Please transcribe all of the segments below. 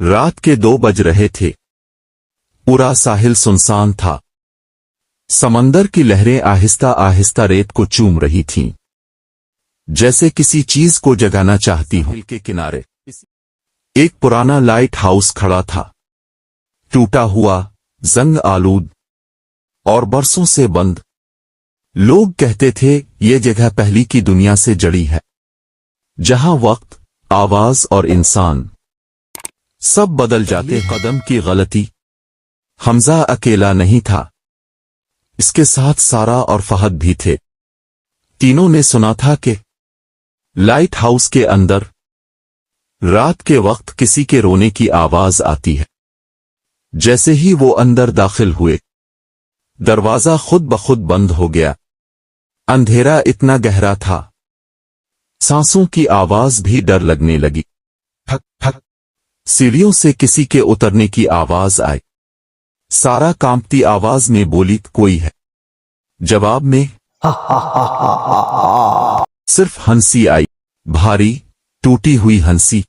رات کے 2 بج رہے تھے۔ پورا ساحل سنسان تھا۔ سمندر کی لہریں آہستہ آہستہ ریت کو چوم رہی تھیں، جیسے کسی چیز کو جگانا چاہتی ہوں۔ کے کنارے ایک پرانا لائٹ ہاؤس کھڑا تھا، ٹوٹا ہوا، زنگ آلود اور برسوں سے بند۔ لوگ کہتے تھے یہ جگہ پہلی کی دنیا سے جڑی ہے، جہاں وقت، آواز اور انسان سب بدل جاتے۔ قدم کی غلطی۔ حمزہ اکیلا نہیں تھا، اس کے ساتھ سارا اور فہد بھی تھے۔ تینوں نے سنا تھا کہ لائٹ ہاؤس کے اندر رات کے وقت کسی کے رونے کی آواز آتی ہے۔ جیسے ہی وہ اندر داخل ہوئے، دروازہ خود بخود بند ہو گیا۔ اندھیرا اتنا گہرا تھا، سانسوں کی آواز بھی ڈر لگنے لگی۔ ٹھک ٹھک، سیڑھیوں سے کسی کے اترنے کی آواز آئی۔ سارا کانپتی آواز میں بولی، کوئی ہے؟ جواب میں صرف ہنسی آئی، بھاری، ٹوٹی ہوئی ہنسی۔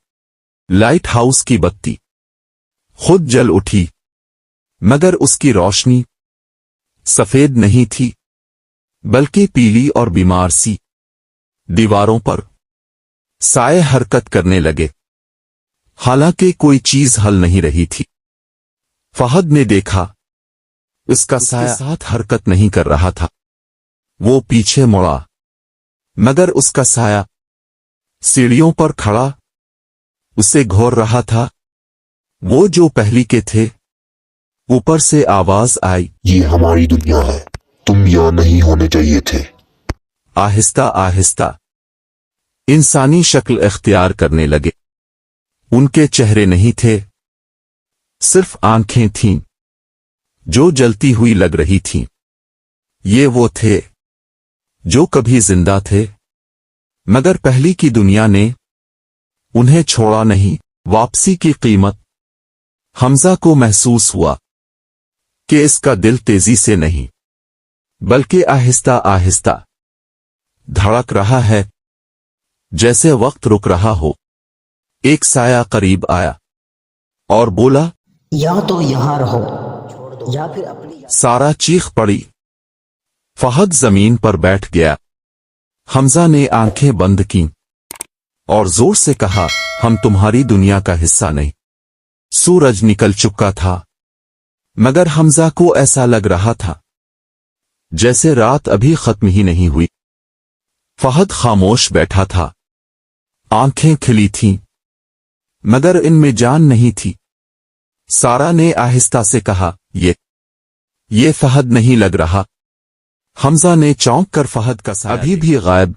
لائٹ ہاؤس کی بتی خود جل اٹھی، مگر اس کی روشنی سفید نہیں تھی، بلکہ پیلی اور بیمار سی۔ دیواروں پر سائے حرکت کرنے لگے، حالانکہ کوئی چیز ہل نہیں رہی تھی۔ فہد نے دیکھا، اس کا سایہ ساتھ حرکت نہیں کر رہا تھا۔ وہ پیچھے مڑا، مگر اس کا سایہ سیڑھیوں پر کھڑا اسے گھور رہا تھا۔ وہ جو پہلی کے تھے۔ اوپر سے آواز آئی، یہ ہماری دنیا ہے، تم یہاں نہیں ہونے چاہیے تھے۔ آہستہ آہستہ انسانی شکل اختیار کرنے لگے۔ ان کے چہرے نہیں تھے، صرف آنکھیں تھیں جو جلتی ہوئی لگ رہی تھیں۔ یہ وہ تھے جو کبھی زندہ تھے، مگر پہلی کی دنیا نے انہیں چھوڑا نہیں۔ واپسی کی قیمت۔ حمزہ کو محسوس ہوا کہ اس کا دل تیزی سے نہیں، بلکہ آہستہ آہستہ دھڑک رہا ہے، جیسے وقت رک رہا ہو۔ ایک سایہ قریب آیا اور بولا، یا تو یہاں رہو یا پھر اپنی۔ سارا چیخ پڑی۔ فہد زمین پر بیٹھ گیا۔ حمزہ نے آنکھیں بند کیں اور زور سے کہا، ہم تمہاری دنیا کا حصہ نہیں۔ سورج نکل چکا تھا، مگر حمزہ کو ایسا لگ رہا تھا جیسے رات ابھی ختم ہی نہیں ہوئی۔ فہد خاموش بیٹھا تھا، آنکھیں کھلی تھیں، مگر ان میں جان نہیں تھی۔ سارا نے آہستہ سے کہا، یہ فہد نہیں لگ رہا۔ حمزہ نے چونک کر فہد کا سایہ ابھی بھی غائب،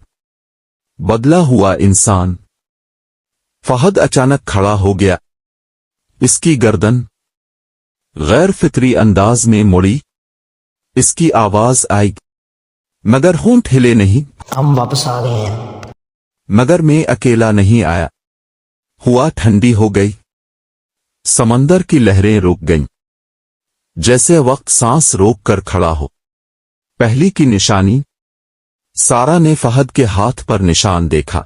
بدلا ہوا انسان۔ فہد اچانک کھڑا ہو گیا، اس کی گردن غیر فطری انداز میں مڑی، اس کی آواز آئی، مگر ہونٹ ہلے نہیں۔ ہم واپس آ گئے ہیں۔ مگر میں اکیلا نہیں آیا۔ ہوا ٹھنڈی ہو گئی، سمندر کی لہریں رک گئیں، جیسے وقت سانس روک کر کھڑا ہو۔ پہلی کی نشانی۔ سارا نے فہد کے ہاتھ پر نشان دیکھا،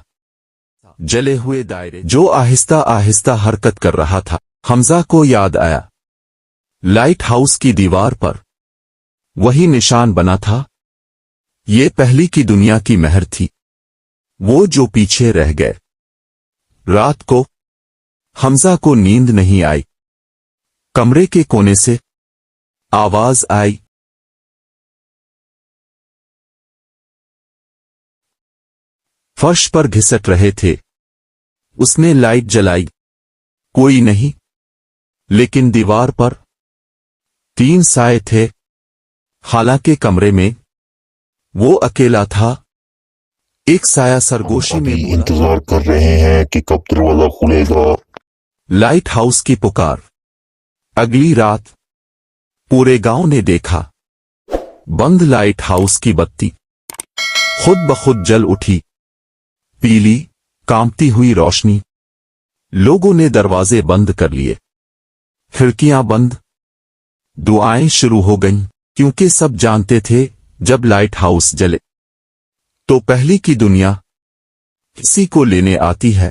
جلے ہوئے دائرے جو آہستہ آہستہ حرکت کر رہا تھا۔ حمزہ کو یاد آیا، لائٹ ہاؤس کی دیوار پر وہی نشان بنا تھا۔ یہ پہلی کی دنیا کی مہر تھی، وہ جو پیچھے رہ گئے۔ رات کو حمزہ کو نیند نہیں آئی۔ کمرے کے کونے سے آواز آئی، فرش پر گھسٹ رہے تھے۔ اس نے لائٹ جلائی، کوئی نہیں، لیکن دیوار پر 3 سائے تھے۔ حالانکہ کمرے میں وہ اکیلا تھا۔ ایک سایہ سرگوشی میں بولا، انتظار کر رہے ہیں کہ کب دروازہ کھلے گا۔ لائٹ ہاؤس کی پکار۔ اگلی رات پورے گاؤں نے دیکھا، بند لائٹ ہاؤس کی بتی خود بخود جل اٹھی، پیلی، کانپتی ہوئی روشنی۔ لوگوں نے دروازے بند کر لیے، کھڑکیاں بند۔ دعائیں شروع ہو گئیں، کیونکہ سب جانتے تھے جب لائٹ ہاؤس جلے تو پہلی کی دنیا کسی کو لینے آتی ہے۔